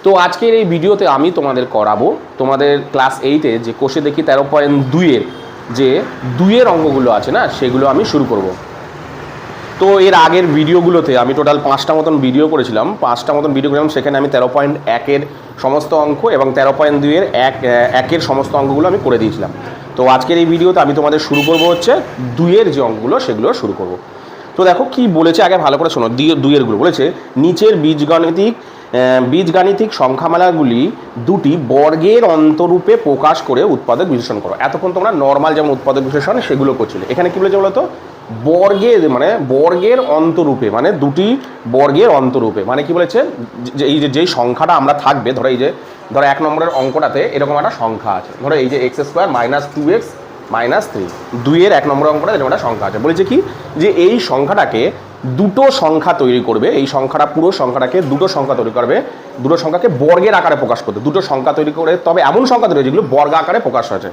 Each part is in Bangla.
তো আজকের এই ভিডিওতে আমি তোমাদের করাবো তোমাদের ক্লাস 8-এ যে কোষে দেখি 13.2-এর যে 2-এর অঙ্কগুলো আছে না, সেগুলো আমি শুরু করব। তো এর আগের ভিডিওগুলোতে আমি টোটাল 5টা মতন ভিডিও করেছিলাম, সেখানে আমি 13.1-এর সমস্ত অঙ্ক এবং 13.2-এর একের সমস্ত অঙ্কগুলো আমি করে দিয়েছিলাম। তো আজকের এই ভিডিওতে আমি তোমাদের শুরু করব হচ্ছে 2-এর যে অঙ্কগুলো সেগুলো শুরু করব। তো দেখো কি বলেছে, আগে ভালো করে শোনো। 2-এরগুলো বলেছে নিচের বীজগাণিতিক সংখ্যামালাগুলি দুটি বর্গের অন্তরূপে প্রকাশ করে উৎপাদক বিশ্লেষণ করো। এতক্ষণ তোমরা নর্মাল যেমন উৎপাদক বিশ্লেষণ সেগুলো করছিলে, এখানে কি বলেছে বলতো বর্গের অন্তরূপে, মানে দুটি বর্গের অন্তরূপে মানে কি বলেছে, এই যে যেই সংখ্যাটা আমরা থাকবে, ধরো 1 নম্বরের অঙ্কটাতে এরকম একটা সংখ্যা আছে, ধরো এই যে x² - 2x - 3, 2-এর 1 নম্বরের অঙ্কটা এরকম একটা সংখ্যা আছে। বলেছে কি যে এই সংখ্যাটাকে দুটো সংখ্যা তৈরি করবে, এই সংখ্যাটা পুরো সংখ্যাটাকে দুটো সংখ্যা তৈরি করবে, দুটো সংখ্যাকে বর্গের আকারে প্রকাশ করতে, দুটো সংখ্যা তৈরি করে, তবে এমন সংখ্যা তৈরি যেগুলো বর্গ আকারে প্রকাশ হয়েছে।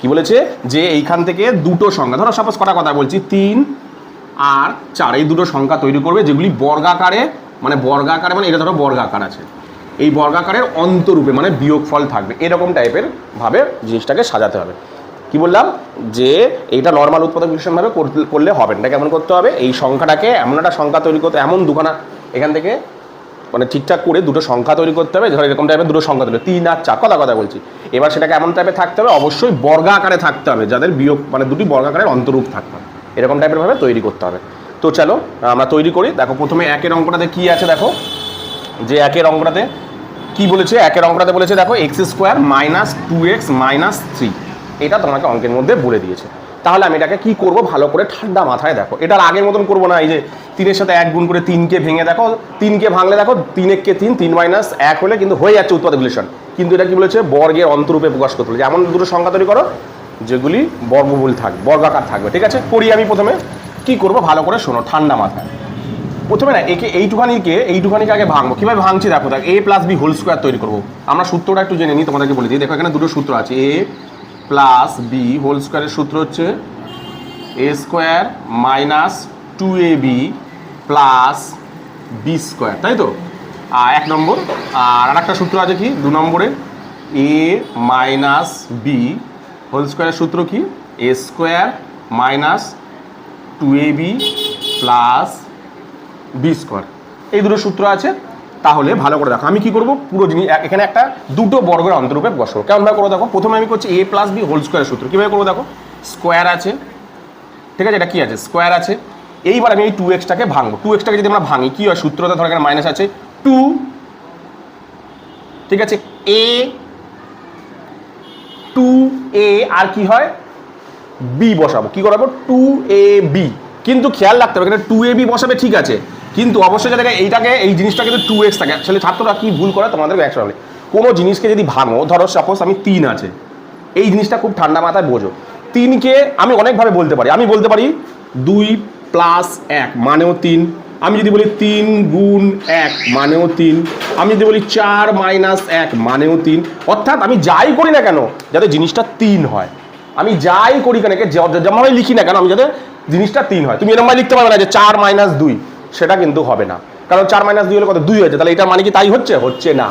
কি বলেছে যে এইখান থেকে দুটো সংখ্যা, ধরো সাপোজ কটা কথা বলছি, 3 আর 4, এই দুটো সংখ্যা তৈরি করবে যেগুলি বর্গাকারে, মানে এটা ধরো বর্গাকার আছে, এই বর্গাকারের অন্তরূপে মানে বিয়োগফল থাকবে, এরকম টাইপের ভাবে জিনিসটাকে সাজাতে হবে। কি বললাম যে এইটা নর্মাল উৎপাদক বিশ্লেষণভাবে করলে হবে না, কেমন করতে হবে, এই সংখ্যাটাকে এমন একটা সংখ্যা তৈরি করতে, এমন দুখানা এখান থেকে মানে ঠিকঠাক করে দুটো সংখ্যা তৈরি করতে হবে, ধরো এরকম টাইপের দুটো সংখ্যা তৈরি, 3 আর 4 কথা বলছি। এবার সেটাকে এমন টাইপের থাকতে হবে, অবশ্যই বর্গাকারে থাকতে হবে, যাদের বিয়োগ মানে দুটি বর্গাকারের অন্তরূপ থাকতে হবে, এরকম টাইপের ভাবে তৈরি করতে হবে। তো চলো আমরা তৈরি করি। দেখো প্রথমে 1-এর অঙ্কটাতে কি আছে, দেখো যে 1-এর অঙ্কটাতে কি বলেছে, 1-এর অঙ্কটাতে বলেছে দেখো x² - 2x - 3, এটা তোমাকে অঙ্কের মধ্যে বলে দিয়েছে। তাহলে আমি এটাকে কি করব, ভালো করে ঠান্ডা মাথায় দেখো, এটার আগের মতন করবো না, এই যে 3-এর সাথে 1 গুণ করে 3কে ভেঙে দেখো, 3কে ভাঙলে দেখো 3-1 - 3, 3 - 1 হলে কিন্তু হয়ে যাচ্ছে উৎপাদক বিশ্লেষণ, কিন্তু এটা কি বলেছে বর্গের অন্তরূপে প্রকাশ করতে বলেছে, এমন দুটো সংখ্যা তৈরি করো যেগুলি বর্গমূল থাকবে, বর্গাকার থাকবে। ঠিক আছে, করি আমি প্রথমে কি করব, ভালো করে শোনো ঠান্ডা মাথায়। প্রথমে না এইটুখানিকে আগে ভাঙবো। কীভাবে ভাঙছি দেখো, a + b হোল স্কোয়ার তৈরি করবো। আমরা সূত্রটা একটু জেনে নিই, তোমাদেরকে বলে দিই। দেখো এখানে দুটো সূত্র আছে, a + b হোল স্কোয়ারের সূত্র হচ্ছে a² - 2ab + b², তাই তো 1 নম্বর। আর একটা সূত্র আছে কি 2 নম্বরে, a - b হোল স্কোয়ারের সূত্র কি a² - 2ab + b², এই দুটো সূত্র আছে। তাহলে ভালো করে দেখো আমি কি করব, পুরো জিনিস এখানে একটা দুটো বর্গের অন্তরূপে বসাবো। কেমনভাবে করবো দেখো, প্রথমে আমি করছি a + b হোল স্কোয়ারের সূত্র। কীভাবে করবো দেখো, স্কোয়ার আছে, ঠিক আছে, এটা কি আছে স্কোয়ার আছে। এইবার আমি এই 2x-টাকে ভাঙবো, 2x-টাকে যদি আমরা ভাঙি কি হয়, সূত্রটা ধরো এখানে মাইনাস আছে 2, ঠিক আছে, a আর কি হয় b বসাবো, কি করাবো 2ab, কিন্তু খেয়াল রাখতে হবে এখানে 2ab বসাবে ঠিক আছে, কিন্তু অবশ্যই যাতে এই জিনিসটা কিন্তু 2x থাকে। আসলে ছাত্ররা কি ভুল করে তোমাদের একসাথে, কোনো জিনিসকে যদি ভাঙো, ধরো সাপোজ আমি 3 আছে, এই জিনিসটা খুব ঠান্ডা মাথায় বোঝো, 3কে আমি অনেকভাবে বলতে পারি, 2 + 1 মানেও 3, আমি যদি বলি 3 গুণ 1 মানেও 3, আমি যদি বলি 4 - 1 মানেও 3, অর্থাৎ আমি যাই করি না কেন যাতে জিনিসটা 3 হয়, আমি যাই করি কেন যেমনভাবে লিখি না কেন আমি যাতে জিনিসটা 3 হয়। তুমি এরকম লিখতে পারবে না যে 4 - 2, সেটা কিন্তু হবে না, কারণ 4 - 2 হলে কত 2 হয়েছে, তাহলে এটা মানে কি তাই হচ্ছে না।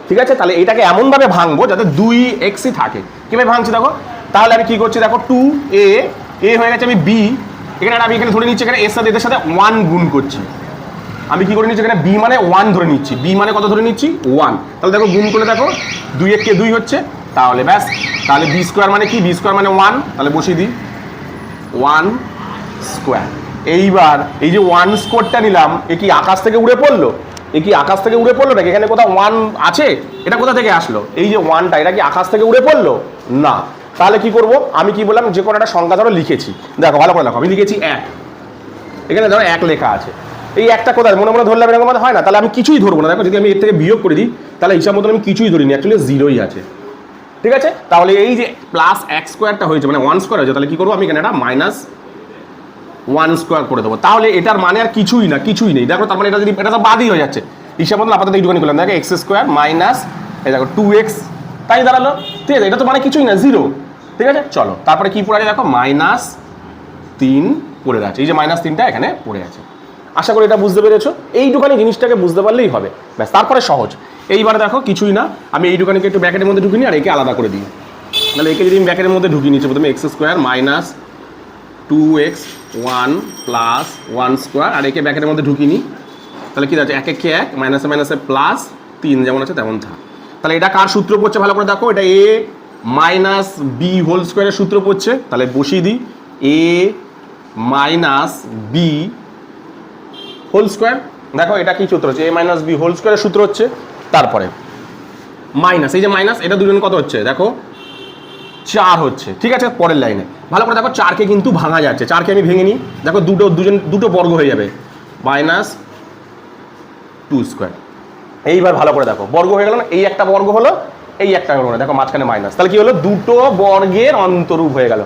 ঠিক আছে, তাহলে এটাকে এমনভাবে ভাঙবো যাতে 2x-ই থাকে। কীভাবে ভাঙছি দেখো, তাহলে আমি কি করছি দেখো, 2a হয়ে গেছে, আমি b এখানে আমি এখানে ধরে নিচ্ছি, এখানে এর সাথে এদের সাথে 1 গুণ করছি, আমি কি করে নিচ্ছি এখানে b মানে 1 ধরে নিচ্ছি, b মানে কত ধরে নিচ্ছি 1, তাহলে দেখো গুণ করে দেখো 2 2 হচ্ছে, তাহলে ব্যাস, তাহলে b² মানে কি, b² মানে 1, তাহলে বসিয়ে দিই 1²। এইবার এই যে 1² নিলাম, এ কি আকাশ থেকে উড়ে পড়লো, নাকি এখানে কোথাও 1 আছে, এটা কোথা থেকে আসলো, এই যে 1টা এটা কি আকাশ থেকে উড়ে পড়লো না। তাহলে কি করব, আমি কি বললাম, যে কোনো একটা সংখ্যা ধরো লিখেছি, দেখো ভালো করে দেখো, আমি লিখেছি 1, এখানে ধরো 1 লেখা আছে, এই একটা কোথায় মনে ধরলাম, এরকম হয় না, তাহলে আমি কিছুই ধরবো না। দেখো যদি আমি এর থেকে বিয়োগ করে দিই তাহলে হিসাব মতন আমি কিছুই ধরিনি, অ্যাকচুয়ালি 0ই আছে। ঠিক আছে, তাহলে এই যে +1² হয়েছে মানে 1² হয়েছে, তাহলে কি করবো আমি এখানে একটা -1² করে দেবো, তাহলে এটার মানে আর কিছুই নেই। দেখো তার মানে এটা তো বাদই হয়ে যাচ্ছে, হিসাব মতন আপাতত এইটুখানি করলাম, দেখো x² - এই দেখো 2x, তাই দাঁড়ালো, ঠিক আছে, এটা তো মানে কিছুই না 0। ঠিক আছে, চলো তারপরে কি পড়ে আছে দেখো, -3 পড়ে আছে, এই যে -3টা এখানে পড়ে আছে। আশা করি এটা বুঝতে পেরেছো। এইটুখানি জিনিসটাকে বুঝতে পারলেই হবে, ব্যাস, তারপরে সহজ। এইবারে দেখো কিছুই না, আমি এইটুখানিকে একটু ব্র্যাকেটের মধ্যে ঢুকিনি আর একে আলাদা করে দিই। তাহলে একে যদি আমি ব্র্যাকেটের মধ্যে ঢুকিয়ে নিচ্ছি, প্রথমে x square minus 2x 1 plus 1 square, আর একে ব্র্যাকেটের মধ্যে ঢুকিয়ে নিই। তাহলে কী আছে, এক একে এক, মাইনাসে মাইনাসে প্লাস 3, যেমন আছে তেমন থাক। তাহলে এটা কার সূত্র পড়ছে ভালো করে দেখো, এটা a মাইনাস বি হোল স্কোয়ারের সূত্র পড়ছে। তাহলে বসিয়ে দিই a minus B whole square. দেখো এটা কি সূত্র হচ্ছে, a মাইনাস বি হোল স্কোয়ারের সূত্র হচ্ছে। তারপরে মাইনাস, এই যে মাইনাস, এটা দুজন কত হচ্ছে দেখো 4 হচ্ছে, ঠিক আছে। পরের লাইনে ভালো করে দেখো, 4কে কিন্তু ভাঙা যাচ্ছে, 4কে আমি ভেঙে নিই, দেখো দুটো বর্গ হয়ে যাবে, মাইনাস 2 স্কোয়ার। এইবার ভালো করে দেখো, বর্গ হয়ে গেল না, এই একটা বর্গ হলো, এই একটা বর্গ হলো, দেখো মাঝখানে মাইনাস, তাহলে কি হলো, দুটো বর্গের অন্তরূপ হয়ে গেল।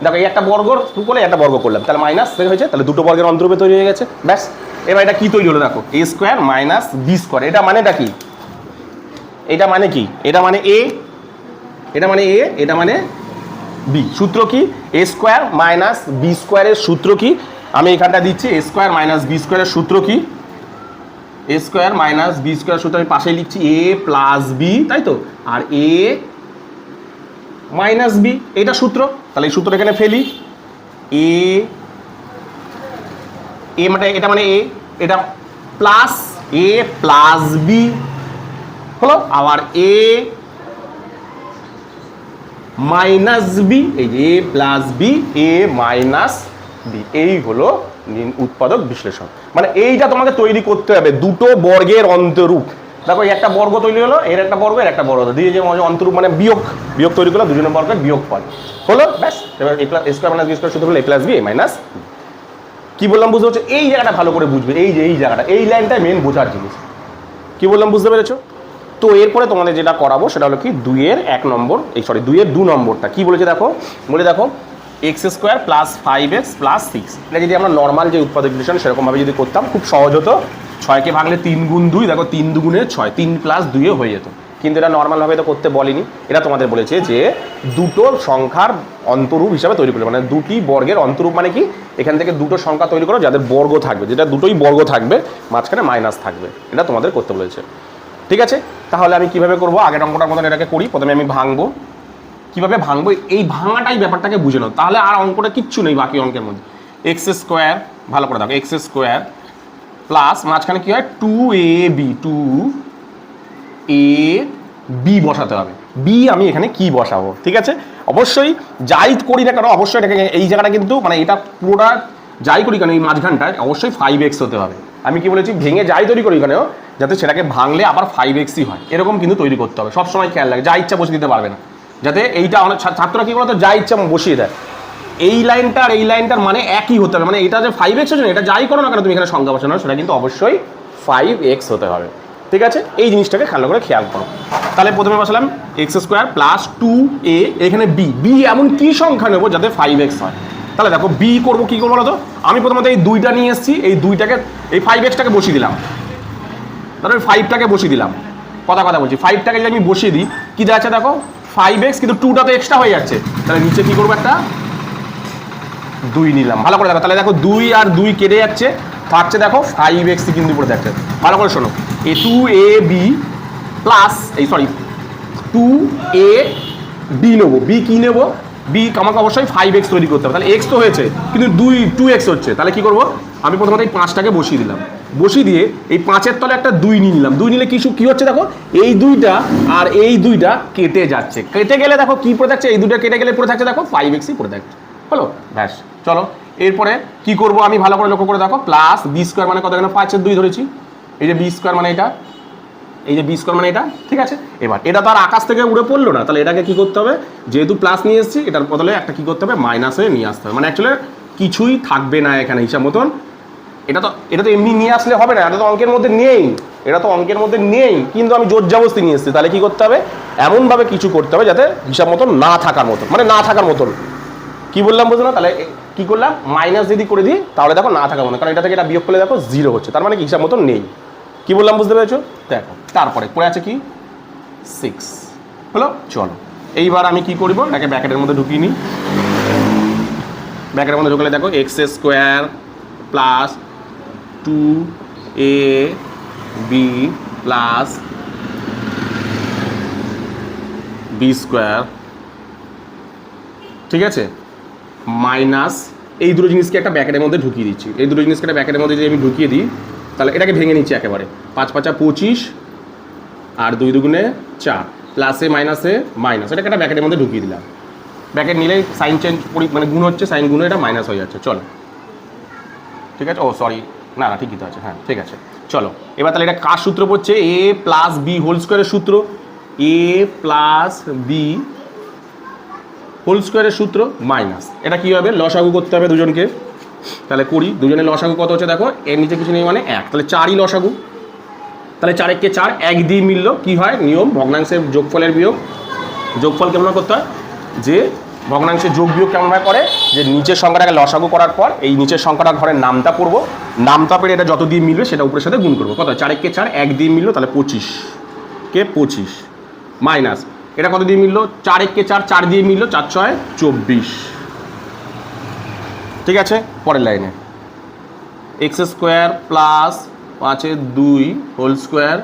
দেখো এই একটা বর্গ করলে একটা বর্গ করলাম, তাহলে মাইনাস হয়েছে, তাহলে দুটো বর্গের অন্তরূপে তৈরি হয়ে গেছে, ব্যাস। এবার এটা কি তৈরি হলো দেখো, a square minus B square. এটা মানেটা কি, এটা মানে কি, এটা মানে a, এটা মানে a, এটা মানে বি। সূত্র কি, a স্কোয়ার মাইনাস বি স্কোয়ারের সূত্র কি, আমি এখানটা দিচ্ছি, a স্কোয়ার মাইনাস বি স্কোয়ারের সূত্র কি, a square minus B square সূত্র আমি পাশে লিখছি a প্লাস বি, তাই তো, আর a মাইনাস বি, এটা সূত্র। তাহলে এই সূত্র এখানে ফেলি, a মানে এটা মানে a, এটা প্লাস a প্লাস বি হলো, আবার a মাইনাস বি, এই যে a plus B, a minus B, এই হলো উৎপাদক বিশ্লেষণ। মানে এইটা তোমাকে তৈরি করতে হবে, দুটো বর্গের অন্তরূপ। দেখো এই একটা বর্গ তৈরি হলো, এর একটা বর্গ, এর একটা বর্গ দিয়ে যে অন্তরূপ মানে বিয়োগ তৈরি করলো, দুজনের বর্গের বিয়োগ ফল হলো, ব্যাস। এবার a square minus B square সূত্র হলো a plus B, a minus কি বললাম বুঝতে হচ্ছে, এই জায়গাটা ভালো করে বুঝবে, এই যে এই জায়গাটা, এই লাইনটাই মেন বোঝার জিনিস। কি বললাম বুঝতে পেরেছো? তো এরপরে তোমাদের যেটা করাবো সেটা হলো কি, 2-এর 1 নম্বর, 2-এর 2 নম্বরটা কি বলেছে দেখো, বলে দেখো x square plus 5x plus 6। এটা যদি আমরা নর্মাল যে উৎপাদক বিশ্লেষণ সেরকমভাবে যদি করতাম খুব সহজ হতো। 6কে ভাঙলে 3 গুণ 2, দেখো 3 দুগুণে 6, 3 প্লাস 2-এ হয়ে যেত। কিন্তু এটা নর্মালভাবে তো করতে বলিনি, এটা তোমাদের বলেছে যে দুটো সংখ্যার অন্তরূপ হিসাবে তৈরি করবে, মানে দুটি বর্গের অন্তরূপ মানে কি, এখান থেকে দুটো সংখ্যা তৈরি করো যাদের বর্গ থাকবে, যেটা দুটোই বর্গ থাকবে, মাঝখানে মাইনাস থাকবে, এটা তোমাদের করতে বলেছে, ঠিক আছে। তাহলে আমি কিভাবে করবো, আগের অঙ্কটার মতন এটাকে করি। প্রথমে আমি ভাঙবো, কিভাবে ভাঙবো এই ভাঙাটাই ব্যাপারটাকে বুঝে নাও, তাহলে আর অঙ্কটা কিচ্ছু নেই বাকি অঙ্কের মধ্যে। এক্স স্কোয়ার, ভালো করে দেখো, এক্স স্কোয়ার প্লাস মাঝখানে কি হয় 2ab, 2ab বসাতে হবে। বি আমি এখানে কি বসাবো, ঠিক আছে। অবশ্যই যাই করি না কেন, অবশ্যই এটাকে এই জায়গাটা কিন্তু মানে এটা পুরোটা যাই করি কেন এই মাঝখানটায় অবশ্যই 5x হতে হবে। আমি কি বলেছি, ভেঙে যাই তৈরি করি কেন, যাতে সেটাকে ভাঙলে আবার 5xই হয়, এরকম কিন্তু তৈরি করতে হবে। সবসময় খেয়াল লাগে, যা ইচ্ছা বসে দিতে পারবে না, যাতে এইটা অনেক ছাত্ররা কি বলতো যা ইচ্ছা বসিয়ে দেয়। এই লাইনটা আর এই লাইনটার মানে একই হতে হবে, মানে এটা যে 5x হচ্ছে না, এটা যাই করো না কেন তুমি এখানে সংখ্যা বসানো, সেটা কিন্তু অবশ্যই 5x হতে হবে, ঠিক আছে। এই জিনিসটাকে ভালো করে খেয়াল করো। তাহলে প্রথমে বসালাম এক্স স্কোয়ার প্লাস 2a, এখানে বি এমন কি সংখ্যা নেবো যাতে 5x হয়। তাহলে দেখো বি করবো, কী করবো বলো তো, আমি প্রথমত এই 2টা নিয়ে এসেছি, এই 2টাকে এই 5xটাকে বসিয়ে দিলাম, তারপরে 5টাকে বসিয়ে দিলাম, কথা বলছি, 5টাকে যদি আমি বসিয়ে দিই কি যাচ্ছে দেখো 5x, কিন্তু 2টা তো এক্সট্রা হয়ে যাচ্ছে, তাহলে নিচে কি করবো, একটা 2 নিলাম। ভালো করে দেখো, তাহলে দেখো 2 আর 2 কেটে যাচ্ছে, থাকছে দেখো 5x কিন্তু উপরে থাকছে। ভালো করে শোনো, এ 2ab প্লাস এই 2ab নেবো, বি কি নেবো, বি আমাকে অবশ্যই 5x তৈরি করতে হবে, তাহলে x তো হয়েছে কিন্তু 2x হচ্ছে, তাহলে কি করবো, আমি প্রথমত এই 5টাকে বসিয়ে দিলাম, বসিয়ে দিয়ে এই 5-এর তলে একটা 2 নিয়ে নিলাম। 2 নিলে কি হচ্ছে দেখো, এই 2টা আর এই 2টা কেটে যাচ্ছে, কেটে গেলে দেখো কি পড়ে থাকছে, এই 2টা কেটে গেলে পড়ে থাকছে দেখো 5xই পড়ে থাকছে, হলো, ব্যাস। চলো এরপরে কি করব, আমি ভালো করে লক্ষ্য করে দেখো, প্লাস বি স্কোয়ার মানে কত, এখানে 5-এর 2 ধরেছি, এই যে বি স্কোয়ার মানে এটা, এই যে বি স্কোয়ার মানে এটা, ঠিক আছে। এবার এটা তো আর আকাশ থেকে উড়ে পড়লো না, তাহলে এটাকে কি করতে হবে, যেহেতু প্লাস নিয়ে এসেছি, এটার বদলে একটা কি করতে হবে, মাইনাসে নিয়ে আসতে হবে, মানে অ্যাকচুয়ালি কিছুই থাকবে না এখানে হিসাব মতন। এটা তো এমনি নিয়ে আসলে হবে না, এটা তো অঙ্কের মধ্যে নেই, কিন্তু আমি জোর জবরদস্তি নিয়ে এসেছি, তাহলে কি করতে হবে, এমনভাবে কিছু করতে হবে যাতে হিসাব মতন না থাকার মতন, কি বললাম বুঝলো না। তাহলে কি করলাম, মাইনাস যদি করে দিই তাহলে দেখো না থাকার মতন, কারণ এটা থেকে এটা বিয়োগ করলে দেখো 0 হচ্ছে, তার মানে কি হিসাব মতন নেই। কি বললাম বুঝতে পেরেছো, দেখো তারপরে পড়ে আছে কি 6 হলো। চলো এইবার আমি কি করবো, এটাকে ব্র্যাকেটের মধ্যে ঢুকিয়ে নিই, ব্র্যাকেটের মধ্যে ঢুকলে দেখো x square plus two A B plus B square, ঠিক আছে, মাইনাস এই দুটো জিনিসকে একটা ব্যাকেটের মধ্যে ঢুকিয়ে দিচ্ছি। এই দুটো জিনিসকে একটা ব্যাকেটের মধ্যে যদি আমি ঢুকিয়ে দিই তাহলে এটাকে ভেঙে নিচ্ছি একেবারে। 5 5 25 আর 2 2 4 প্লাসে মাইনাসে মাইনাস, এটাকে একটা ব্যাকেটের মধ্যে ঢুকিয়ে দিলাম। ব্যাকেট নিলে সাইন চেঞ্জ মানে গুণ হচ্ছে, সাইন গুণ এটা মাইনাস হয়ে যাচ্ছে। চলো ঠিক আছে, ও সরি না না ঠিকই তো আছে, হ্যাঁ ঠিক আছে। চলো এবার তাহলে এটা কার সূত্র পড়ছে? এ প্লাস বি হোল স্কোয়ারের সূত্র। এ প্লাস বি হোল স্কোয়ারের সূত্র মাইনাস এটা কী হবে? লসাগু করতে হবে দুজনকে। তাহলে করি, দুজনের লসাগু কত হচ্ছে দেখো, এর নিচে কিছু নেই মানে 1, তাহলে 4ই লসাগু। তাহলে 4 একে 4, 1 দিয়ে মিললো। কী হয় নিয়ম? ভগ্নাংশের যোগফলের বিয়োগ। যোগফল কেমন করতে হয়? যে ভগ্নাংশের যোগ বিয়োগ কেমনভাবে করে, যে নিচের সংখ্যাটাকে লসাগু করার পর এই নিচের সংখ্যাটা ঘরের নামটা পড়বো, নামটা পেরে এটা যত দিয়ে মিলবে সেটা উপরের সাথে গুণ করবো। কত? 4 একে 4, 1 দিয়ে মিললো, তাহলে 25 কে 25 মাইনাস এটা কত দিয়ে মিললো? 4 একে 4, 4 দিয়ে মিললো, 4 6 24। ঠিক আছে, পরের লাইনে এক্স স্কোয়ার প্লাস 5 এর 2 হোল স্কোয়ার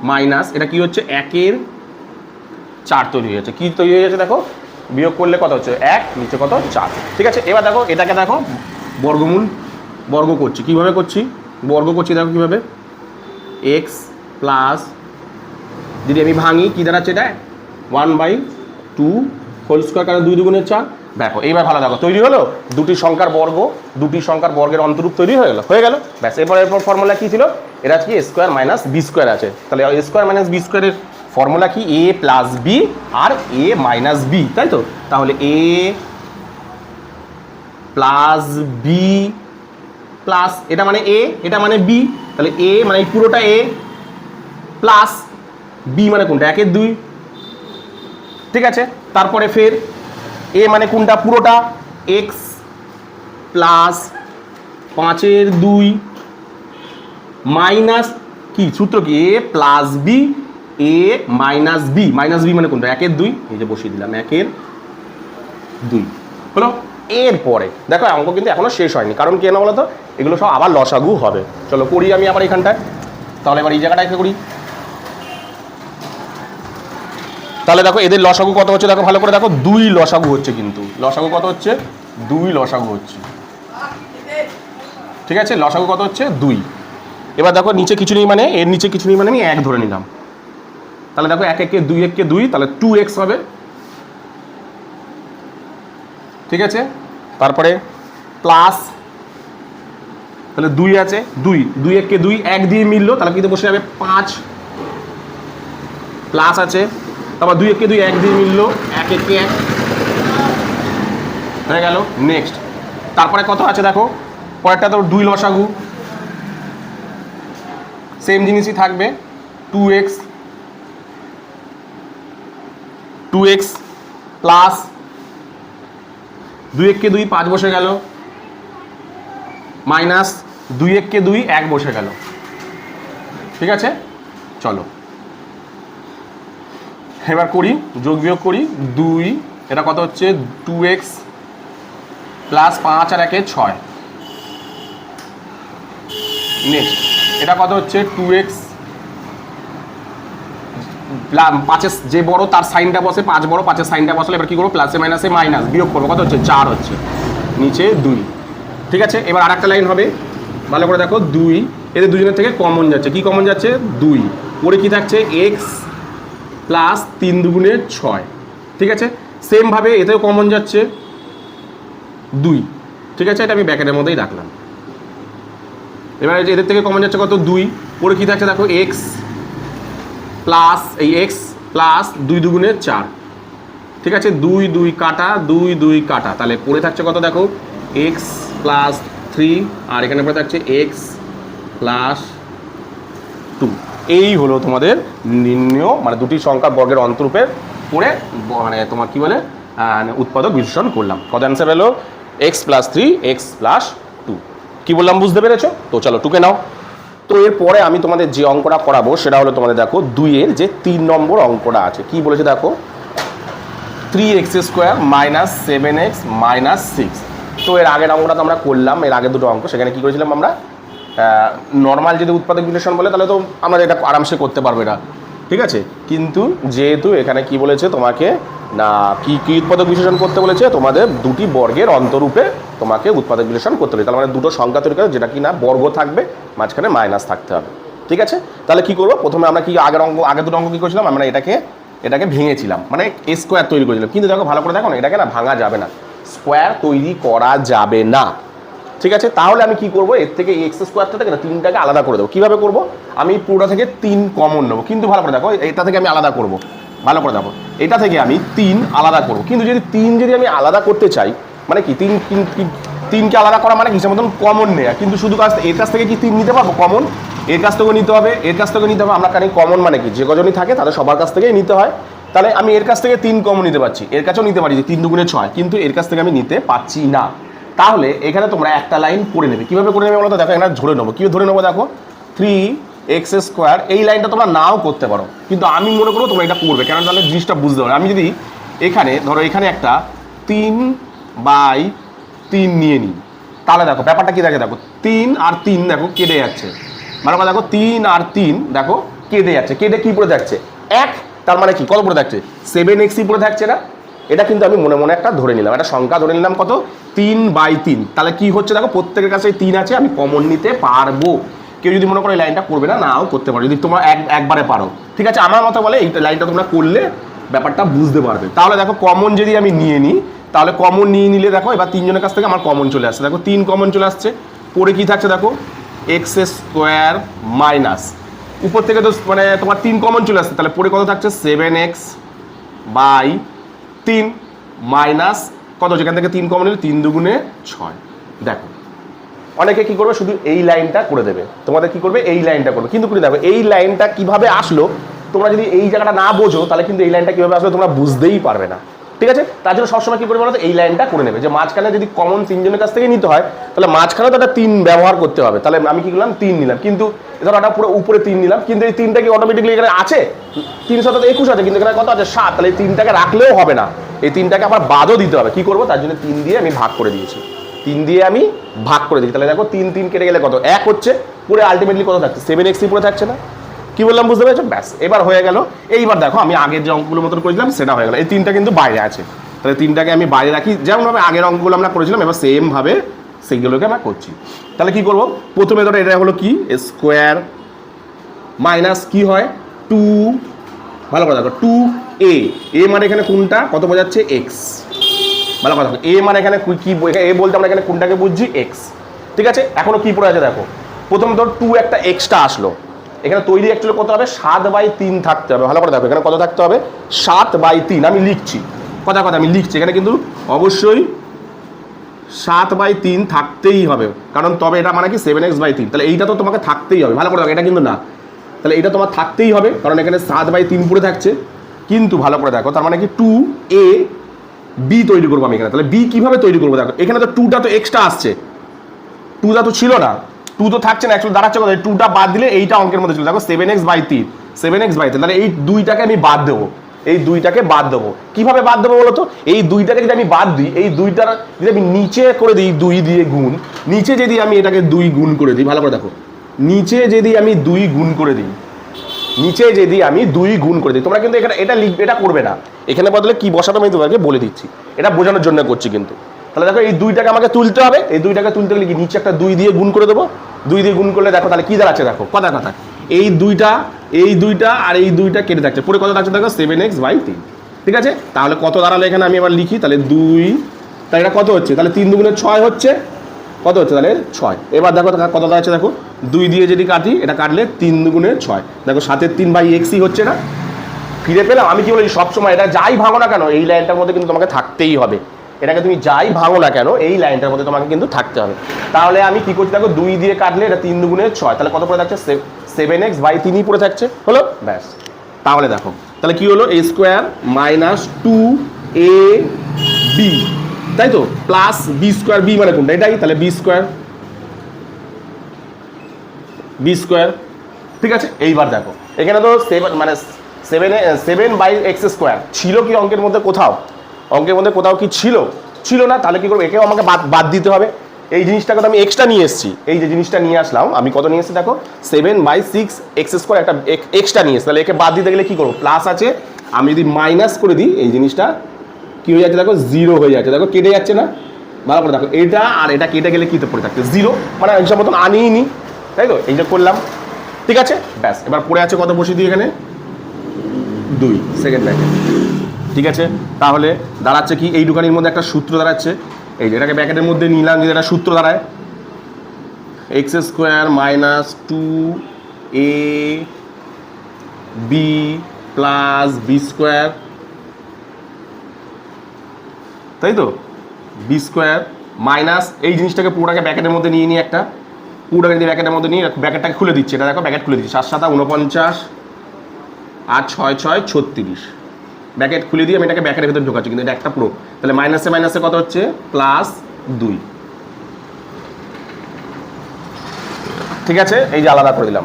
মাইনাস এটা কি হচ্ছে? 1 এর 4 তৈরি হয়ে যাচ্ছে। কী তৈরি হয়ে যাচ্ছে দেখো, বিয়োগ করলে কত হচ্ছে? 1, নিচে কত? 4। ঠিক আছে, এবার দেখো এটাকে দেখো বর্গমূল বর্গ করছি। কীভাবে করছি? বর্গ করছি দেখো কীভাবে, এক্স প্লাস যদি আমি ভাঙি কী দাঁড়াচ্ছে এটা? 1/2 হোল স্কোয়ার, কারণ 2 2 4। দেখো এইবার ভালো দেখো তৈরি হলো দুটি সংখ্যার বর্গ, দুটি সংখ্যার বর্গের অন্তরূপ তৈরি হয়ে গেল ব্যাস। এরপর ফর্মুলা কী ছিল? এটা কি? এ স্কোয়ার মাইনাস বি স্কোয়ার আছে। তাহলে এ স্কোয়ার মাইনাস বি স্কোয়ারের ফর্মুলা কি? এ প্লাস বি আর এ মাইনাস বি, তাই তো? তাহলে এ প্লাস বি প্লাস এটা মানে এ, এটা মানে বি, তাহলে এ মানে এই পুরোটা এ প্লাস বি মানে কোনটা? 1 এর 2। ঠিক আছে, তারপরে ফের এ মানে কোনটা? পুরোটা এক্স প্লাস 5 এর 2 মাইনাস কি সূত্র কি? এ plus B A minus B, minus B মানে কোনটা? 1 এর 2, এই যে বসিয়ে দিলাম 1 এর 2 হলো। এরপরে দেখো অঙ্ক কিন্তু এখনো শেষ হয়নি, কারণ কি না বলো তো, এগুলো সব আবার লসাগু হবে। চলো করি আমি আবার এখানটায়, তাহলে এবার এই জায়গাটায় করি। তাহলে দেখো এদের লসাগু কত হচ্ছে দেখো ভালো করে দেখো, 2 লসাগু হচ্ছে, কিন্তু লসাগু কত হচ্ছে? 2 লসাগু হচ্ছে। ঠিক আছে, লসাগু কত হচ্ছে? 2। এবার দেখো নিচে কিছু নেই মানে, এর নিচে কিছু নেই মানে আমি 1 ধরে নিলাম। তাহলে দেখো 1 একে 2 একে 2, তাহলে 2x হবে। ঠিক আছে, তারপরে প্লাস, তাহলে 2 আছে, 2 একে 2, 1 দিয়ে মিললো, তাহলে কিন্তু বসে যাবে 5 প্লাস আছে, তারপর 2 একে 2, 1 দিয়ে মিললো, 1 একে 1 হয়ে গেল। নেক্সট তারপরে কত আছে দেখো, পরেরটা তো 2 লসাগু, সেম জিনিসই থাকবে, 2x প্লাস 2 একে 2, 5 বসে গেল, মাইনাস 2 একে 2, 1 বসে গেল। ঠিক আছে, চলো এবার করি, যোগ বিয়োগ করি। 2 এটা কত হচ্ছে? 2x প্লাস 5 আর 1 6। নেক্সট এটা কত হচ্ছে? 2x 5 যে বড় তার সাইনটা বসে, 5 বড় 5-এর সাইনটা বসলে এবার কি করবো? প্লাসে মাইনাসে মাইনাস বিয়োগ করবো, কত হচ্ছে? 4 হচ্ছে, নিচে 2। ঠিক আছে, এবার আর একটা লাইন হবে, ভালো করে দেখো, 2 এদের দুজনের থেকে কমন যাচ্ছে। কি কমন যাচ্ছে? 2। পরে কি থাকছে? X plus 3 2 6। ঠিক আছে, সেমভাবে এতেও কমন যাচ্ছে 2। ঠিক আছে, এটা আমি ব্যাকেটের মধ্যেই রাখলাম। এবার এদের থেকে কমন যাচ্ছে কত? 2। পরে কি থাকছে দেখো, এক্স প্লাস এই এক্স প্লাস 2 2 4। ঠিক আছে, 2 2 কাটা, 2 2 কাটা, তাহলে পড়ে থাকছে কত দেখো, এক্স প্লাস 3 আর এখানে পড়ে থাকছে এক্স প্লাস 2। এই হলো তোমাদের নির্ণয়, মানে দুটি সংখ্যার বর্গের অন্তরূপের পড়ে মানে তোমার কি বলে উৎপাদক বিশ্লেষণ করলাম। কত অ্যান্সার হলো? X plus 3 x plus 2। কী বললাম বুঝতে পেরেছো তো? চলো টুকে নাও। তো এরপরে আমি তোমাদের যে অঙ্কটা করাবো সেটা হলো তোমাদের দেখো 2 এর যে 3 নম্বর অঙ্কটা আছে। কি বলেছে দেখো, 3x square minus 7x minus 6। তো এর আগের অঙ্কটা তো আমরা করলাম, এর আগের দুটো অঙ্ক, সেখানে কি করেছিলাম আমরা? নর্মাল যদি উৎপাদক বিশ্লেষণ বলে তাহলে তো আমরা এটা আরামসে করতে পারবে না, ঠিক আছে। কিন্তু যেহেতু এখানে কি বলেছে তোমাকে না কি উৎপাদক বিশ্লেষণ করতে বলেছে, তোমাদের দুটি বর্গের অন্তরূপে তোমাকে উৎপাদক বিশ্লেষণ করতে হবে। তার মানে দুটো সংখ্যা তৈরি করে যেটা কি না বর্গ থাকবে, মাঝখানে মাইনাস থাকতে হবে, ঠিক আছে। তাহলে কি করবো, প্রথমে আমরা কি আগে দুটো অঙ্ক কি করেছিলাম, আমরা এটাকে ভেঙেছিলাম, মানে স্কোয়ার তৈরি করেছিলাম। কিন্তু দেখো ভালো করে দেখো না, এটাকে না ভাঙা যাবে না, স্কোয়ার তৈরি করা যাবে না, ঠিক আছে। তাহলে আমি কি করবো, এর থেকে এক্স স্কোয়ারটা থেকে না 3টাকে আলাদা করে দেবো। কীভাবে করবো, আমি পুরোটা থেকে 3 কমন নেবো। কিন্তু ভালো করে দেখো, এটা থেকে আমি আলাদা করবো, ভালো করে দেখো, এটা থেকে আমি 3 আলাদা করবো। কিন্তু যদি 3 যদি আমি আলাদা করতে চাই, মানে কি 3কে আলাদা করা মানে কিসের মতন কমন নেয়া, কিন্তু শুধু এর কাছ থেকে কি 3 নিতে পারবো কমন, এর কাছ থেকেও নিতে হবে, এর কাছ থেকেও নিতে হবে। আমরা জানি কমন মানে কি, যে কজনই থাকে তাদের সবার কাছ থেকেই নিতে হয়। তাহলে আমি এর কাছ থেকে 3 কমন নিতে পারছি, এর কাছেও নিতে পারি যে 3 দুগুণে 6, কিন্তু এর কাছ থেকে আমি নিতে পারছি না। তাহলে এখানে তোমরা একটা লাইন করে নেবে। কীভাবে করে নেবে বলো তো, দেখো এখানে ধরে নেবো। কীভাবে ধরে নেবো দেখো, 3x², এই লাইনটা তোমরা নাও করতে পারো, কিন্তু আমি মনে করবো তোমরা এটা করবে, কেন তাহলে জিনিসটা বুঝতে পারো। আমি যদি এখানে ধরো এখানে একটা 3/3 নিয়ে নিই, তাহলে দেখো ব্যাপারটা কি দেখে, দেখো 3 আর 3 দেখো কেটে যাচ্ছে, মানে দেখো 3 আর 3 দেখো কেটে যাচ্ছে, কেটে কি পড়ে থাকছে 1, তার মানে কি কত পড়ে থাকছে 7x পড়ে থাকছে না। এটা কিন্তু আমি মনে মনে একটা ধরে নিলাম, একটা সংখ্যা ধরে নিলাম কত 3/3। তাহলে কি হচ্ছে দেখো, প্রত্যেকের কাছে 3 আছে, আমি কমন নিতে পারবো। কেউ যদি মনে করো এই লাইনটা করবে না, নাও করতে পারো যদি তোমরা একবারে পারো, ঠিক আছে। আমার মতো বলে এই লাইনটা তোমরা করলে ব্যাপারটা বুঝতে পারবে। তাহলে দেখো কমন যদি আমি নিয়ে নিই, তাহলে কমন নিয়ে নিলে দেখো এবার 3 জনের কাছ থেকে আমার কমন চলে আসছে, দেখো 3 কমন চলে আসছে। পরে কি থাকছে দেখো x² মাইনাস, উপর থেকে তো মানে তোমার 3 কমন চলে আসছে, তাহলে পরে কত থাকছে 7x/3 মাইনাস কত, যেখান থেকে 3 কমন নিলে 3 দুগুণে 6। দেখো অনেকে কি করবে, শুধু এই লাইনটা করে দেবে, তোমাদের কি করবে এই লাইনটা করবে। কিন্তু করে দেখো এই লাইনটা কিভাবে আসলো, তোমরা যদি এই জায়গাটা না বোঝো তাহলে কিন্তু এই লাইনটা কিভাবে আসলো তোমরা বুঝতেই পারবে না, ঠিক আছে। তার জন্য সবসময় কি করবে বলো তো, এই লাইনটা করে নেবে। যে মাঝখানে যদি কমন 3 জনের কাছ থেকে নিতে হয়, তাহলে মাঝখানে তো একটা 3 ব্যবহার করতে হবে। তাহলে আমি কি করলাম 3 নিলাম, কিন্তু ধরো একটা পুরো উপরে 3 নিলাম, কিন্তু এই 3টা কি অটোমেটিকলি এখানে আছে 321 আছে, কিন্তু এখানে কত আছে 7, তাহলে এই 3টাকে রাখলেও হবে না, এই 3টাকে আবার বাদও দিতে হবে। কি করবো, তার জন্য 3 দিয়ে আমি ভাগ করে দিয়েছি, 3 দিয়ে আমি ভাগ করে দিই। তাহলে দেখো 3 কেটে গেলে কত 1 হচ্ছে, পুরো আলটিমেটলি কত থাকছে 7x পুরো থাকছে না। কি বললাম বুঝতে পেরেছো, ব্যাস এবার হয়ে গেল। এইবার দেখো আমি আগের যে অঙ্কগুলো মতন করেছিলাম সেটা হয়ে গেল। এই 3টা কিন্তু বাইরে আছে, তাহলে 3টাকে আমি বাইরে রাখি, যেমনভাবে আগের অঙ্কগুলো আমরা করেছিলাম, এবার সেম ভাবে সেইগুলোকে আমরা করছি। তাহলে কি করব, প্রথমে ধরো এটা হলো কি স্কোয়ার মাইনাস কি হয় 2, ভালো কথা দেখো 2a, এ মানে এখানে কোনটা কত বোঝাচ্ছে x, ভালো কথা দেখো এ মানে এখানে কি এ বলতে আমরা এখানে কোনটাকে বুঝছি x, ঠিক আছে। এখনো কি পড়ে আছে দেখো, প্রথম ধর 2 একটা এক্সট্রা আসলো, এখানে তৈরি অ্যাকচুয়ালি কত হবে 7/3 থাকতে হবে। ভালো করে দেখো এখানে কত থাকতে হবে 7/3, আমি লিখছি কথা আমি লিখছি, এখানে কিন্তু অবশ্যই 7/3 থাকতেই হবে, কারণ তবে এটা মানে কি 7x/3, তাহলে এইটা তো তোমাকে থাকতেই হবে। ভালো করে দেখো এটা কিন্তু না, তাহলে এটা তোমার থাকতেই হবে, কারণ এখানে 7/3 পড়ে থাকছে। কিন্তু ভালো করে দেখো তার মানে কি 2ab তৈরি করবো আমি এখানে। তাহলে b কিভাবে তৈরি করবো দেখো, এখানে তো 2টা তো এক্সট্রা আসছে, 2টা তো ছিল না, 2 তো থাকছে না, অ্যাকচুয়ালি দাঁড়াচ্ছে কথা 2টা বাদ দিলে এইটা অঙ্কের মধ্যে ছিল। দেখো 7x/3, তাহলে এই 2টাকে আমি বাদ দেবো, এই 2টাকে বাদ দেবো। কিভাবে বাদ দেবো বলো তো, এই 2টাকে যদি আমি বাদ দিই, এই 2টার যদি আমি নিচে করে দিই 2 দিয়ে গুণ, নিচে যদি আমি এটাকে 2 গুণ করে দিই, ভালো করে দেখো নিচে যদি আমি 2 গুণ করে দিই, নিচে যদি আমি 2 গুণ করে দিই, তোমরা কিন্তু এখানে এটা লিখবে, এটা করবে না, এখানে বদলে কি বসাতে আমি তোমাকে বলে দিচ্ছি, এটা বোঝানোর জন্য করছি কিন্তু। তাহলে দেখো এই 2টাকে আমাকে তুলতে হবে, এই 2টাকে তুলতে গেলে কি নিচে একটা 2 দিয়ে গুণ করে দেবো, 2 দিয়ে গুণ করলে দেখো তাহলে কি দাঁড়াচ্ছে দেখো কথা এই 2টা আর এই 2টা কেটে থাকছে, পুরো কত থাকছে দেখো 7x/3, ঠিক আছে। তাহলে কত দাঁড়ালো এখানে আমি আবার লিখি, তাহলে 2, তাহলে এটা কত হচ্ছে, তাহলে 3 দুগুণে 6 হচ্ছে, কত হচ্ছে তাহলে 6। এবার দেখো কত দাঁড়াচ্ছে দেখো 2 দিয়ে যদি কাটি, এটা কাটলে 3 দুগুণে 6, দেখো 7/3/xই হচ্ছে না, ফিরে পেলাম। আমি কি বলি সবসময় এটা যাই ভাঙো না কেন এই লাইনটার মধ্যে কিন্তু তোমাকে থাকতেই হবে, এটাকে তুমি যাই ভাঙো না কেন এই লাইনটার মধ্যে তোমাকে কিন্তু থাকতে হবে। তাহলে আমি কি করছি দেখো 2 দিয়ে কাটলে এটা 3 দুগুণে 6, তাহলে কত পড়ে থাকছে 7x/3 পড়ে থাকছে, হলো ব্যাস। তাহলে দেখো তাহলে কি হলো a² মাইনাস 2ab, তাই তো, প্লাস b², b মানে কোনটা এটাই, তাহলে b², ঠিক আছে। এইবার দেখো এখানে তো 7/x² ছিল কি অঙ্কের মধ্যে কোথাও, অঙ্কের মধ্যে কোথাও কি ছিল না, তাহলে কি করবো একেও আমাকে বাদ দিতে হবে। এই জিনিসটাকে তো আমি এক্সট্রা নিয়ে এসেছি, এই যে জিনিসটা নিয়ে আসলাম আমি কত নিয়ে এসেছি দেখো 7/6 একটা এক্সট্রা নিয়ে এসেছি, তাহলে একে বাদ দিতে গেলে কী করবো, প্লাস আছে, আমি যদি মাইনাস করে দিই এই জিনিসটা কী হয়ে যাচ্ছে দেখো 0 হয়ে যাচ্ছে, দেখো কেটে যাচ্ছে না, ভালো করে দেখো এটা আর এটা কেটে গেলে কী তো পড়ে থাকছে 0, মানে হিসাব মতন আনিই নি, তাই তো এই যে করলাম, ঠিক আছে ব্যাস। এবার পড়ে আছে কত বসিয়ে দিই এখানে 2 সেকেন্ড ব্র্যাকেট, ঠিক আছে। তাহলে দাঁড়াচ্ছে কি এই দোকানের মধ্যে একটা সূত্র দাঁড়াচ্ছে, এই যে এটাকে ব্র্যাকেটের মধ্যে নিলাম, যদি একটা সূত্র দাঁড়ায় x² - 2ab + b², তাই তো b² মাইনাস এই জিনিসটাকে পুরোটাকে ব্র্যাকেটের মধ্যে নিয়ে নিয়ে একটা পুরোটাকে যদি ব্র্যাকেটের মধ্যে নিয়ে ব্র্যাকেটটাকে খুলে দিচ্ছে, এটা দেখো ব্র্যাকেট খুলে দিচ্ছি 7 × 7 = 49 আর 6 × 6 = 36, ব্র্যাকেট খুলে দিয়ে আমি এটাকে ব্র্যাকেটের ভিতরে ঢোকাচ্ছি, কিন্তু এটা একটা পুরো, তাহলে মাইনাসে মাইনাসে কত হচ্ছে +2, ঠিক আছে। এই যে আলাদা করে দিলাম,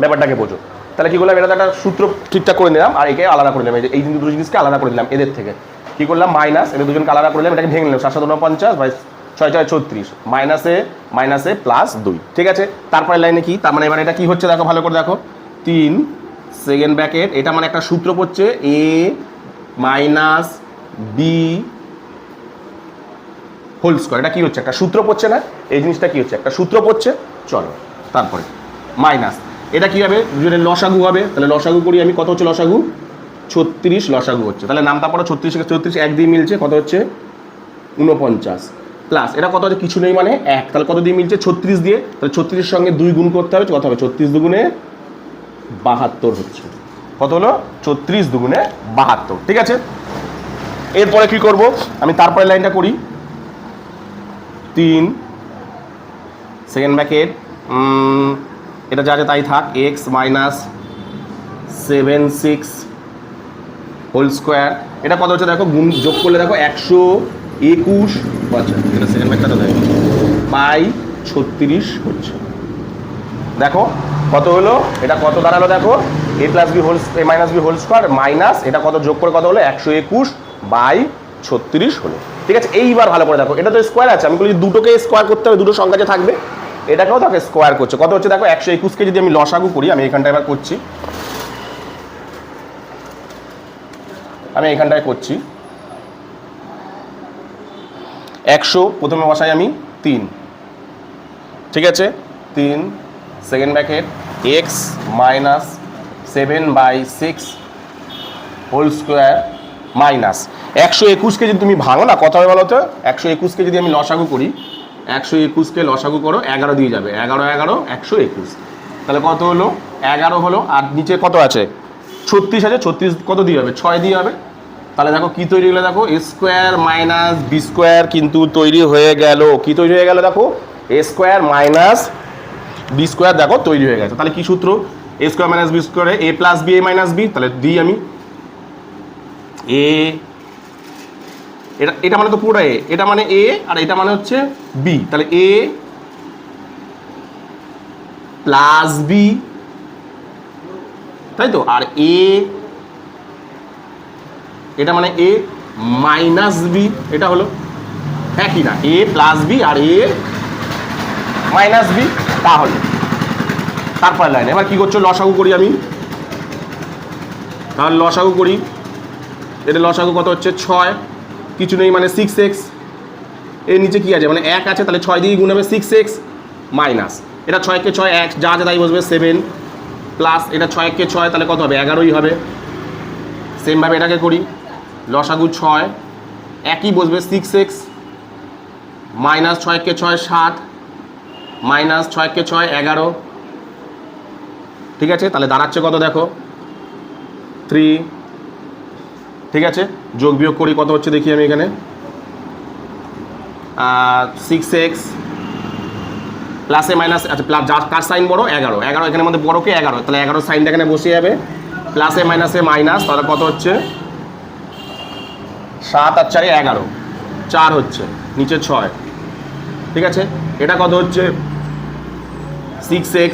ব্যাপারটাকে বোঝো, তাহলে কি করলাম, এটা একটা সূত্র ঠিকঠাক করে নিলাম আর একে আলাদা করে দিলাম, এই দুটো জিনিসকে আলাদা করে দিলাম এদের থেকে, কি করলাম মাইনাস এদের দুজনকে আলাদা করে দিলাম, এটাকে ভেঙে নিলাম 7 × 7 = 49 / 6 × 6 = 36, মাইনাসে মাইনাসে +2, ঠিক আছে। তারপরে লাইনে কি, তার মানে এবার এটা কি হচ্ছে দেখো ভালো করে দেখো 3 সেকেন্ড ব্র্যাকেট, এটা মানে একটা সূত্র পড়ছে a - b হোল স্কয়ার, এটা কি হচ্ছে একটা সূত্র পড়ছে না, এই জিনিসটা কি হচ্ছে একটা সূত্র পড়ছে, চলো তারপরে মাইনাস এটা কি হবে দুজনের লসাগু হবে, তাহলে লসাগু করি আমি, কত হচ্ছে লসাগু 36 লসাগু হচ্ছে, তাহলে নামটা পড়ো 36 থেকে 34 এক দিয়ে মিলছে কত হচ্ছে 49, প্লাস এটা কত হচ্ছে কিছু নেই মানে 1, তাহলে কত দিয়ে মিলছে 36 দিয়ে, তাহলে 36 সঙ্গে 2 গুণ করতে হবে, কত হবে 36 × 2 = 72 হচ্ছে, কত হলো 36 × 2 = 72, ঠিক আছে। এরপরে কি করব আমি, তারপরে লাইনটা করি 3 সেকেন্ড ব্র্যাকেট, এটা যা যা তাই থাক x - 7/6 হোল স্কোয়ার, এটা কত হচ্ছে দেখো গুণ যোগ করলে দেখো 121, আচ্ছা এটা সেকেন্ড ব্র্যাকেটটা দেয় /36 হচ্ছে, দেখো কত হলো, এটা কত দাঁড়ালো দেখো a + b whole a - b whole square minus এটা কত যোগ করে কত হলো 121/36 হলো, ঠিক আছে। এইবার ভালো করে দেখো, এটা তো স্কোয়ার আছে, আমি বলি দুটোকে স্কোয়ার করতে হবে, দুটো সংখ্যা যে থাকবে এটাকেও তাকে স্কোয়ার করছে, কত হচ্ছে দেখো 121কে যদি আমি লসাগু করি, আমি এখানটা এবার করছি, আমি এখানটায় করছি 100 প্রথমে বসাই আমি 3, ঠিক আছে 3 second bracket x - 7/6 whole square minus 121কে যদি তুমি ভাঙো না কত হবে বলো তো, 121কে যদি আমি লসাগু করি, 121কে লসাগু করো 11 দিয়ে যাবে, 11 11 121, তাহলে কত হলো 11 হলো, আর নিচে কত আছে 36 আছে, 36 কত দিয়ে হবে 6 দিয়ে হবে, তাহলে দেখো কি তৈরি হলো দেখো a² - b² কিন্তু তৈরি হয়ে গেল, কি তৈরি হয়ে গেল দেখো a² - b² দেখো তৈরি হয়ে গেছে, তাহলে কি সূত্র a² - b² a + b a - b, তাহলে দিই আমি a, এটা মানে তো পুরোটা a, এটা মানে a আর এটা মানে হচ্ছে b, তাহলে a + b, তাই তো, আর a এটা মানে a - b, এটা হলো একই না a + b R a - b, তাহলে তারপরে লাইন এবার কি করছো লসাগু করি আমি, তাহলে লসাগু করি, এটা লসাগু কত হচ্ছে 6, কিছু নেই মানে 6x, এর নিচে কি আছে মানে 1 আছে, তাহলে 6 দিয়ে গুণ হবে 6x মাইনাস এটা 6 কে 6 1 যা আছে তাই বসবে 7 প্লাস এটা 6 কে 6 তাহলে কত হবে 11ই হবে, সেমভাবে এটাকে করি লসাগু 6 একই বসবে 6x মাইনাস 6 কে 6 7 মাইনাস 6 কে 6 11, ঠিক আছে। তাহলে দাঁড়াচ্ছে কত দেখো 3, ঠিক আছে। যোগ বিয়োগ করি কত হচ্ছে দেখি আমি এখানে 6x প্লাসে মাইনাস, আচ্ছা প্লাস যার কার সাইন বড় 11 11 এখানের মধ্যে বড়কে 11, তাহলে 11 সাইনটা এখানে বসে যাবে, প্লাসে মাইনাসে মাইনাস, তাহলে কত হচ্ছে 7 আর 4 11 4 হচ্ছে, নিচে 6, ঠিক আছে। এটা কত হচ্ছে 6x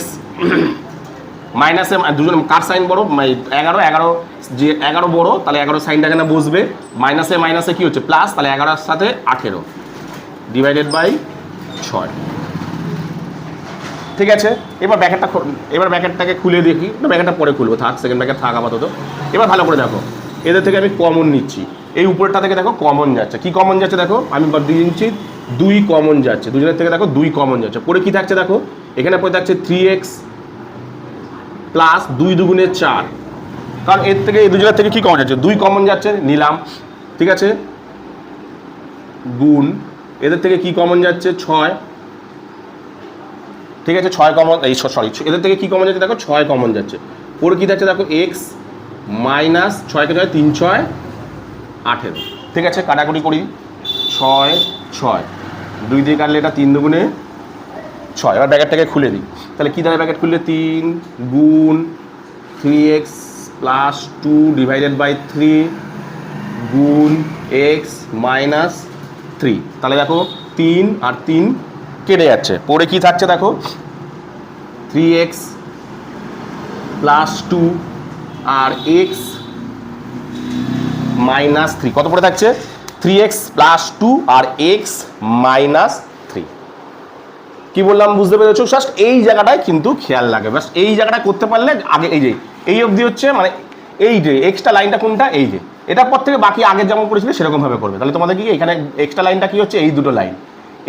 মাইনাসে দুজন কার সাইন বড় 11 11 যে 11 বড় তাহলে 11 সাইনটা এখানে বসবে, মাইনাসে মাইনাসে কি হচ্ছে প্লাস, তাহলে 11 এর সাথে 18 ডিভাইডেড বাই 6। ঠিক আছে, এবার ব্র্যাকেটটাকে খুলে দেখি, না ব্র্যাকেটটা পরে খুলবো, থাক সেকেন্ড ব্র্যাকেট থাক আপাতত। এবার ভালো করে দেখো, এদের থেকে আমি কমন নিচ্ছি, এই উপরেরটা থেকে দেখো কমন যাচ্ছে। কি কমন যাচ্ছে দেখো, আমি দিয়ে দিচ্ছি 2 কমন যাচ্ছে, দুজনের থেকে দেখো 2 কমন যাচ্ছে। পরে কি থাকছে দেখো, এখানে পরে থাকছে 3x প্লাস 2 দুগুণে 4, কারণ এর থেকে এই দুজনের থেকে কি কমন যাচ্ছে, 2 কমন যাচ্ছে, নিলাম। ঠিক আছে, গুণ এদের থেকে কি কমন যাচ্ছে 6। ঠিক আছে, 6 কমন, এই সরি এদের থেকে কি কমন যাচ্ছে দেখো 6 কমন যাচ্ছে। পরে কি থাকছে দেখো এক্স মাইনাস 6কে 6 3 6 18। ঠিক আছে, কাটাকুটি করি, 6 6 2 দিয়ে কাটলে এটা 3 দুগুণে 6। এবার ব্র্যাকেটটাকে খুলে দিই, তাহলে কী দাঁড়ায়, ব্র্যাকেট খুললে 3 গুণ 3x প্লাস 2 ডিভাইডেড বাই 3 গুণ এক্স মাইনাস 3। তাহলে দেখো 3 আর 3 কেটে যাচ্ছে। পরে কি থাকছে দেখো 3x প্লাস 2 আর x মাইনাস 3, কত পরে থাকছে 3x প্লাস 2 আর x মাইনাস 3। কি বললাম বুঝতে পেরেছো? জাস্ট এই জায়গাটায় কিন্তু খেয়াল লাগে, বাস এই জায়গাটা করতে পারলে আগে এই যে এই অবধি হচ্ছে, মানে এই যে এক্সট্রা লাইনটা কোনটা, এই যে এটার পর থেকে বাকি আগে যেমন করেছিলে সেরকমভাবে করবে। তাহলে তোমাদের কি এখানে এক্সট্রা লাইনটা কি হচ্ছে, এই দুটো লাইন,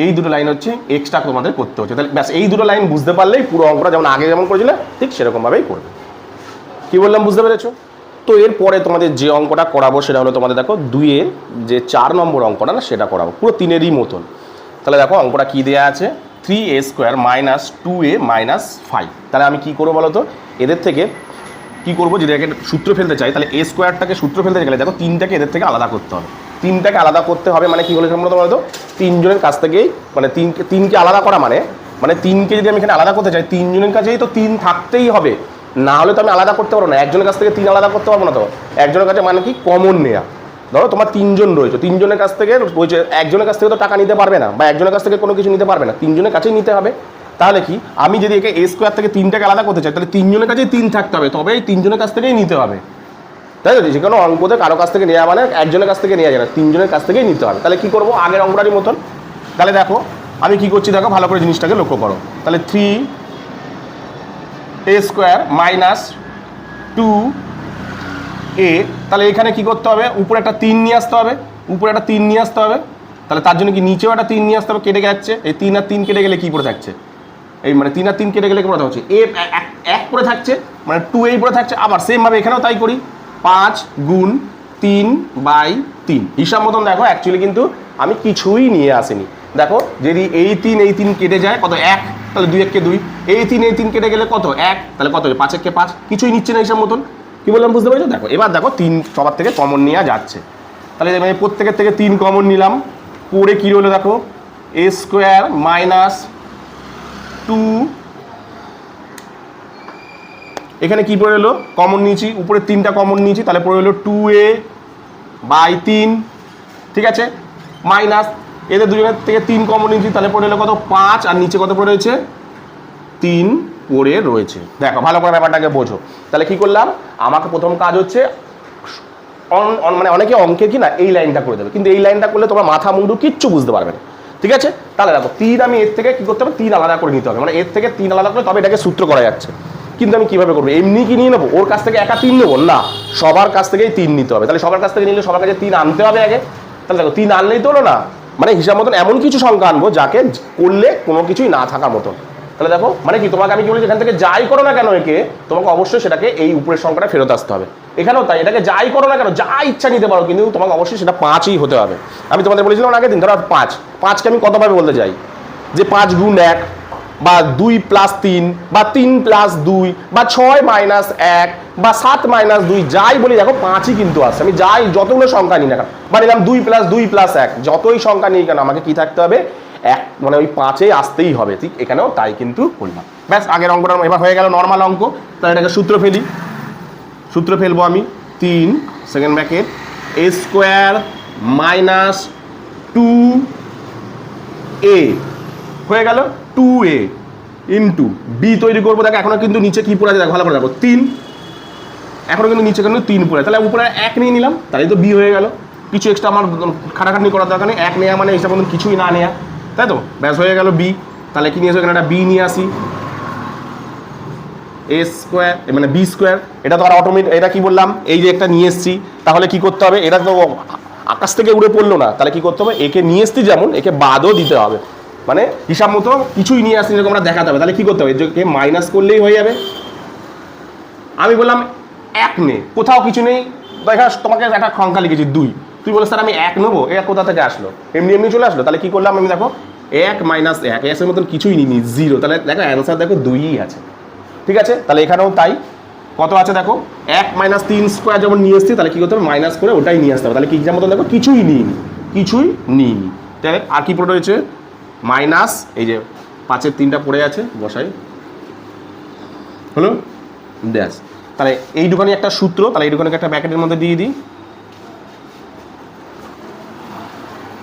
এই দুটো লাইন হচ্ছে এক্সট্রা তোমাদের করতে হচ্ছে। তাহলে ব্যাস এই দুটো লাইন বুঝতে পারলেই পুরো অঙ্কটা যেমন আগে যেমন করেছিলে ঠিক সেরকমভাবেই করবে। কি বললাম বুঝতে পেরেছো? তো এরপরে তোমাদের যে অঙ্কটা করাবো সেটা হলো তোমাদের দেখো 2-এর যে 4 নম্বর অঙ্কটা না সেটা করাবো, পুরো 3-এরই মতন। তাহলে দেখো অঙ্কটা কি দেওয়া আছে, 3a square minus 2a minus 5। তাহলে আমি কি করবো বলো তো, এদের থেকে কি করবো, যদি একে সূত্র ফেলতে চাই তাহলে a স্কোয়ারটাকে সূত্র ফেলতে গেলে দেখো 3টাকে এদের থেকে আলাদা করতে হবে। 3টাকে আলাদা করতে হবে মানে কি বলে সম্ভবত বলো তো, 3 জনের কাছ থেকেই, মানে 3কে আলাদা করা মানে 3কে যদি আমি এখানে আলাদা করতে চাই 3 জনের কাছেই তো 3 থাকতেই হবে, না হলে তো আমি আলাদা করতে পারবো না। একজনের কাছ থেকে 3 আলাদা করতে পারবো না। তো একজনের কাছে মানে কি কমন নেওয়া, ধরো তোমার 3 জন রয়েছে, 3 জনের কাছ থেকে রয়েছে, একজনের কাছ থেকে তো টাকা নিতে পারবে না, বা একজনের কাছ থেকে কোনো কিছু নিতে পারবে না, 3 জনের কাছেই নিতে হবে। তাহলে কি আমি যদি একে a স্কোয়ার থেকে 3টাকে আলাদা করতে চাই তাহলে 3 জনের কাছেই 3 থাকতে হবে, তবে এই 3 জনের কাছ থেকেই নিতে হবে। তাই তো, যে কোনো অঙ্কতে কারো কাছ থেকে নেওয়া মানে একজনের কাছ থেকে নেওয়া যায় না, 3 জনের কাছ থেকেই নিতে হবে। তাহলে কি করবো, আগের অঙ্কটারই মতন। তাহলে দেখো আমি কি করছি দেখো, ভালো করে জিনিসটাকে লক্ষ্য করো। তাহলে 3a স্কোয়ার মাইনাস 2a, তাহলে এখানে কি করতে হবে, উপরে একটা 3 নিয়ে আসতে হবে, উপরে একটা 3 নিয়ে আসতে হবে। তাহলে তার জন্য কি নিচেও একটা 3 নিয়ে আসতে হবে, কেটে যাচ্ছে, এই 3 আর 3 কেটে গেলে কি পড়ে থাকছে, এই মানে 3 আর 3 কেটে গেলে কি পড়ে থাকছে, এ 1 পড়ে থাকছে, মানে 2a পড়ে থাকছে। আবার সেমভাবে এখানেও তাই করি, 5 গুণ 3/3 হিসাব মতন। দেখো অ্যাকচুয়ালি কিন্তু আমি কিছুই নিয়ে আসিনি। দেখো যদি এই 3 কেটে যায় কত, 1, তাহলে 2 1 2, এই 3 কেটে গেলে কত 1, তাহলে কত 5 1 5, কিছুই নিচ্ছে না হিসাব মতন। কি বললাম বুঝতে পেরেছো? দেখো এবার দেখো 3 সবার থেকে কমন নেওয়া যাচ্ছে, তাহলে মানে প্রত্যেকের থেকে 3 কমন নিলাম। পরে কী হলো দেখো, a স্কোয়ার মাইনাস 2, এখানে কি পড়ে এলো, কমন নিয়েছি, উপরে 3টা কমন নিয়েছি, তাহলে পড়ে এলো 2a/3। ঠিক আছে, মাইনাস এদের দুজনের থেকে 3 কমন নিয়েছি, তাহলে পড়ে এলো কত 5, আর নিচে কত পড়ে রয়েছে 3 পড়ে রয়েছে। দেখো ভালো করে ব্যাপারটাকে বোঝো। তাহলে কি করলাম, আমাকে প্রথম কাজ হচ্ছে মানে অনেকে অঙ্কে কি না এই লাইনটা করে দেবে, কিন্তু এই লাইনটা করলে তোমার মাথা মুন্ডু কিচ্ছু বুঝতে পারবে না। ঠিক আছে, তাহলে দেখো 3 আমি এর থেকে কি করতে হবে, 3 আলাদা করে নিতে হবে, মানে এর থেকে 3 আলাদা করে তবে এটাকে সূত্র করা যাচ্ছে। কিন্তু আমি কিভাবে করবো, এমনি কি নিয়ে নেবো, ওর কাছ থেকে একা 3 নেবো না, সবার কাছ থেকেই 3 নিতে হবে। তাহলে সবার কাছ থেকে নিলে সবার কাছে 3 আনতে হবে আগে। তাহলে দেখো 3 আনলেই তো হলো না, মানে হিসাব মতন এমন কিছু সংখ্যা আনবো যাকে করলে কোনো কিছুই না থাকার মতন। তাহলে দেখো মানে কি, তোমাকে আমি কি বলি, এখান থেকে যাই করো না কেন একে, তোমাকে অবশ্যই সেটাকে এই উপরের সংখ্যাটা ফেরত আসতে হবে। এখানেও তাই, এটাকে যাই করো না কেন, যা ইচ্ছা নিতে পারো, কিন্তু তোমাকে অবশ্যই সেটা 5ই হতে হবে। আমি তোমাদের বলেছিলাম আগের দিন, ধরো 5কে আমি কতভাবে বলতে চাই, যে 5 গুণ 1, বা 2 প্লাস 3, বা 3 প্লাস 2, বা 6 মাইনাস 1, বা 7 মাইনাস 2, যাই বলি দেখো 5ই কিন্তু আসছে। আমি যাই যতগুলো সংখ্যা নিই না কেন, বা নিলাম 2 প্লাস 2 প্লাস 1, যতই সংখ্যা নিই কেন আমাকে কি থাকতে হবে, এক মানে ওই 5-এ আসতেই হবে। ঠিক এখানেও তাই কিন্তু করলাম। ব্যাস আগের অঙ্কটা এবার হয়ে গেল নর্মাল অঙ্ক। তাহলে এটাকে সূত্র ফেলি, সূত্র ফেলবো আমি 3 second bracket a square minus 2a হয়ে গেল 2a ইন্টু b তৈরি করবো। দেখো এখনো কিন্তু নিচে কি পড়ে আছে দেখো, ভালো করে দেখো 3, এখনো কিন্তু নিচে কিন্তু 3 পড়ে, তাহলে উপরে 1 নিয়ে নিলাম, তাহলে তো b হয়ে গেল। কিছু এক্সট্রা আমার খাটাখাটনি করার দরকার নেই, 1 নেওয়া মানে হিসাব মতন কিছুই না নেওয়া। তাই তো? ব্যাস হয়ে গেল বি। তাহলে কি নিয়ে আসবো এখানে একটা বি নিয়ে আসি, এ স্কোয়ার মানে বি স্কোয়ার। এটা তো আর অটোমেটিক, এটা কি বললাম, এই যে একটা নিয়ে এসছি, তাহলে কি করতে হবে, এটা তো আকাশ থেকে উড়ে পড়লো না, তাহলে কি করতে হবে, একে নিয়ে এসছি যেমন একে বাদও দিতে হবে, মানে হিসাব মতো কিছুই নিয়ে আসছি যেরকম আমরা দেখাতে হবে। তাহলে কি করতে হবে, একে মাইনাস করলেই হয়ে যাবে। আমি বললাম এক নে, কোথাও কিছু নেই, দেখা তোমাকে একটা সংখ্যা লিখেছি 2, তুই বলে স্যার আমি 1 নেবো, এ কোথা থেকে আসলো, এমনি এমনি চলে আসলো। তাহলে কি করলাম আমি, দেখো 1 - 1 এর মতন কিছুই নিইনি, 0, তাহলে দেখো অ্যান্সার দেখো 2ই আছে। ঠিক আছে, তাহলে এখানেও তাই, কত আছে দেখো 1 - 3 স্কোয়ার যখন নিয়ে এসছি, তাহলে কি করতে হবে, মাইনাস করে ওটাই নিয়ে আসতে হবে। তাহলে কি এক্সাম মতন দেখো কিছুই নিইনি, কিছুই নিইনি। তাহলে আর কি পড়ে রয়েছে, মাইনাস, এই যে 5-এর 3টা পড়ে আছে, বসাই হলো ড্যাশ। তাহলে এইটুখানি একটা সূত্র, তাহলে এইটুখানি একটা ব্র্যাকেটের মধ্যে দিয়ে দিই,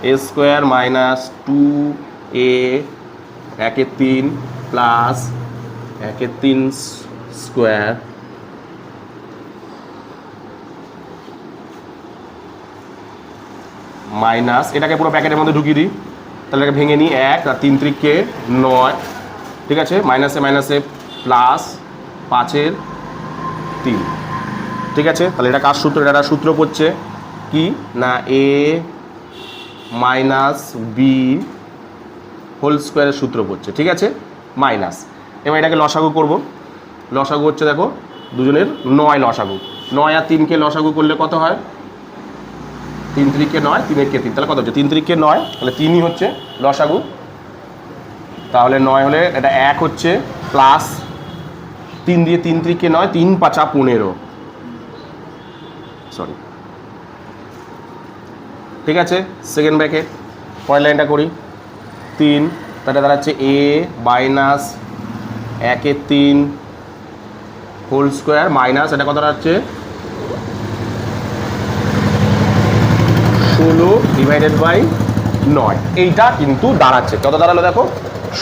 এ স্কোয়ার মাইনাস 2a 1-এর 3 প্লাস 1-এর 3 স্কোয়ার মাইনাস, এটাকে পুরো প্যাকেটের মধ্যে ঢুকিয়ে দিই, তাহলে এটাকে ভেঙে নিই, 1 আর 3 3-কে 9, ঠিক আছে, মাইনাসে মাইনাসে প্লাস 5-এর 3, ঠিক আছে। তাহলে এটা কার সূত্র, এটা সূত্র পড়ছে কি না, এ মাইনাস বি হোল স্কোয়ারের সূত্র পড়ছে, ঠিক আছে, মাইনাস। এবার এটাকে লসাগু করব, লসাগু হচ্ছে দেখো দুজনের 9 লসাগু, 9 আর 3-কে লসাগু করলে কত হয়, 3 3-কে 9, 3-1-কে 3, তাহলে কত হচ্ছে 3 3-কে 9, তাহলে 3ই হচ্ছে লসাগু। তাহলে 9 হলে এটা 1 হচ্ছে, প্লাস 3 দিয়ে 3 3-কে 9, 3 5 15, সরি, ঠিক আছে। সেকেন্ড ব্র্যাকেট পরের লাইনটা করি, 3, তাহলে দাঁড়াচ্ছে এ মাইনাস 1-এর 3 হোল স্কোয়ার মাইনাস, এটা কত দাঁড়াচ্ছে 16/9, এইটা কিন্তু দাঁড়াচ্ছে কত দাঁড়ালো দেখো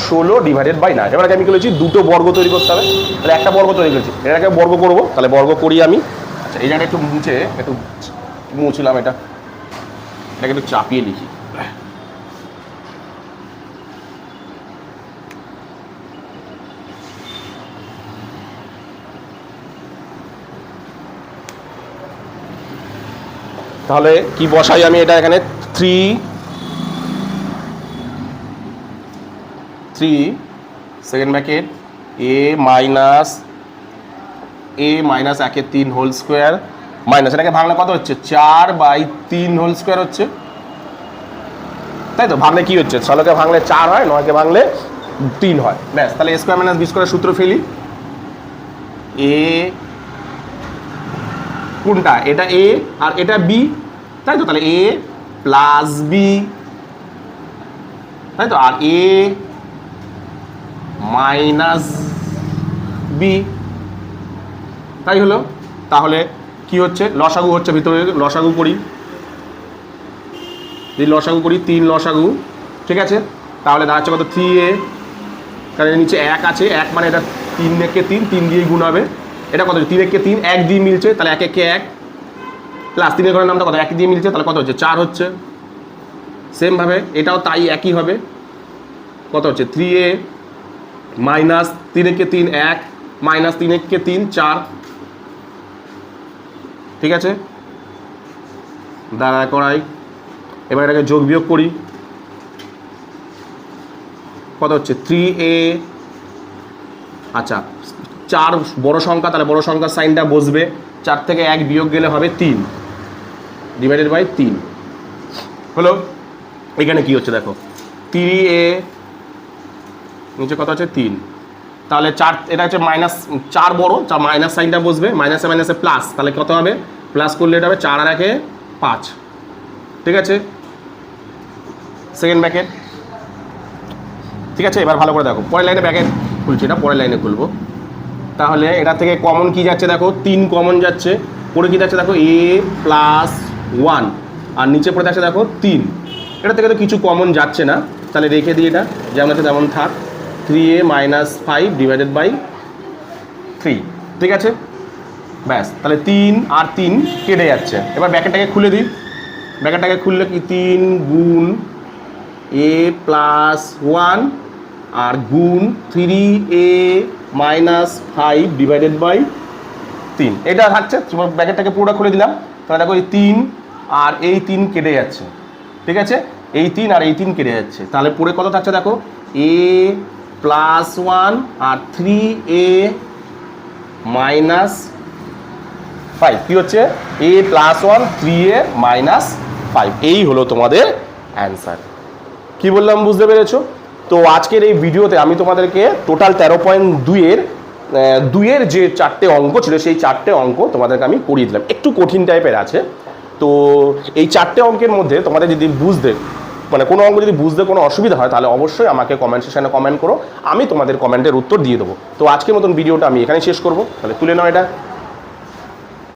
16/9। এবার আমি কি বলেছি, দুটো বর্গ তৈরি করতে হবে, তাহলে একটা বর্গ তৈরি করেছি, এটাকে বর্গ করবো, তাহলে বর্গ করি আমি। আচ্ছা এই জায়গাটা একটু মুছে, একটু মুছলাম, এটাকে একটু চাপিয়ে লিখি, তাহলে কি বসাই আমি, এটা এখানে 3 সেকেন্ড ব্র্যাকেট এ মাইনাস 1-এর 3 হোল স্কোয়ার মাইনাস, এটাকে ভাঙলে কত হচ্ছে 4/3 হোল স্কোয়ার হচ্ছে, তাই তো? ভাঙলে কি হচ্ছে, 16-কে ভাঙলে 4 হয়, 9-কে ভাঙলে 3 হয়, ব্যাস। তাহলে এ স্কোয়ার মাইনাস বি স্কোয়ারের সূত্র ফেলি, এ কোনটা, এটা এ আর এটা বি, তাই তো? তাহলে এ প্লাস বি, তাই তো, আর এ মাইনাস বি, তাই হলো। তাহলে কি হচ্ছে, লসাগু হচ্ছে, ভিতরে লসাগু করি, যদি লসাগু করি 3 লসাগু, ঠিক আছে, তাহলে দাঁড়াচ্ছে কত 3a, কারণ নিচে 1 আছে, 1 মানে এটা 3-একে 3 দিয়েই গুণ হবে, এটা কত 3-একে 3 1 দিয়ে মিলছে, তাহলে 1-একে 1 প্লাস 3-এর ঘরের নামটা কত 1 দিয়ে মিলছে, তাহলে কত হচ্ছে 4 হচ্ছে। সেমভাবে এটাও তাই একই হবে, কত হচ্ছে 3a মাইনাস 3-একে 3 1 মাইনাস 3-একে 3 4, ঠিক আছে, দাঁড়া করাই। এবার এটাকে যোগ বিয়োগ করি, কত হচ্ছে 3a, আচ্ছা 4 বড় সংখ্যা, তাহলে বড় সংখ্যার সাইনটা বসবে, 4 থেকে 1 বিয়োগ গেলে হবে 3/3 হলো। এখানে কি হচ্ছে দেখো 3a নিচে কত আছে 3, তাহলে 4, এটা হচ্ছে মাইনাস 4 বড়, মাইনাস সাইনটা বসবে, মাইনাসে মাইনাসে প্লাস, তাহলে কত হবে, প্লাস করলে এটা হবে 4 আর 1-এ 5, ঠিক আছে। সেকেন্ড ব্র্যাকেট, ঠিক আছে। এবার ভালো করে দেখো, পরের লাইনে ব্র্যাকেট খুলছি, এটা পরের লাইনে খুলবো, তাহলে এটা থেকে কমন কি যাচ্ছে দেখো 3 কমন যাচ্ছে, পরে কি যাচ্ছে দেখো a প্লাস 1, আর নিচে পড়ে যাচ্ছে দেখো 3, এটা থেকে তো কিছু কমন যাচ্ছে না, তাহলে রেখে দিই, এটা যেমন আছে তেমন থাক, 3a মাইনাস 5/3, ঠিক আছে, ব্যাস। তাহলে 3 আর 3 কেটে যাচ্ছে। এবার ব্র্যাকেটটাকে খুলে দিই, ব্র্যাকেটটাকে খুললে কি 3 গুণ এ প্লাস ওয়ান আর গুণ 3a মাইনাস 5 ডিভাইডেড বাই 3, এটা থাকছে। ব্র্যাকেটটাকে পুরোটা খুলে দিলাম, তাহলে দেখো এই 3 আর এই 3 কেটে যাচ্ছে, ঠিক আছে, এই 3 আর এই 3 কেটে যাচ্ছে, তাহলে পরে কত থাকছে দেখো এ প্লাস ওয়ান আর 3a মাইনাস 5, কী হচ্ছে এ প্লাস ওয়ান 3a মাইনাস 5, এই হলো তোমাদের অ্যান্সার। কি বললাম বুঝতে পেরেছো? তো আজকের এই ভিডিওতে আমি তোমাদেরকে টোটাল 13.2-এর যে 4টে অঙ্ক ছিল সেই 4টে অঙ্ক তোমাদেরকে আমি করিয়ে দিলাম। একটু কঠিন টাইপের আছে, তো এই 4টে অঙ্কের মধ্যে তোমাদের যদি বুঝতে মানে কোনো অঙ্ক যদি বুঝতে কোনো অসুবিধা হয় তাহলে অবশ্যই আমাকে কমেন্ট সেকশনে কমেন্ট করো, আমি তোমাদের কমেন্টের উত্তর দিয়ে দেবো। তো আজকের মতন ভিডিওটা আমি এখানে শেষ করবো, তাহলে তুলে নাও এটা।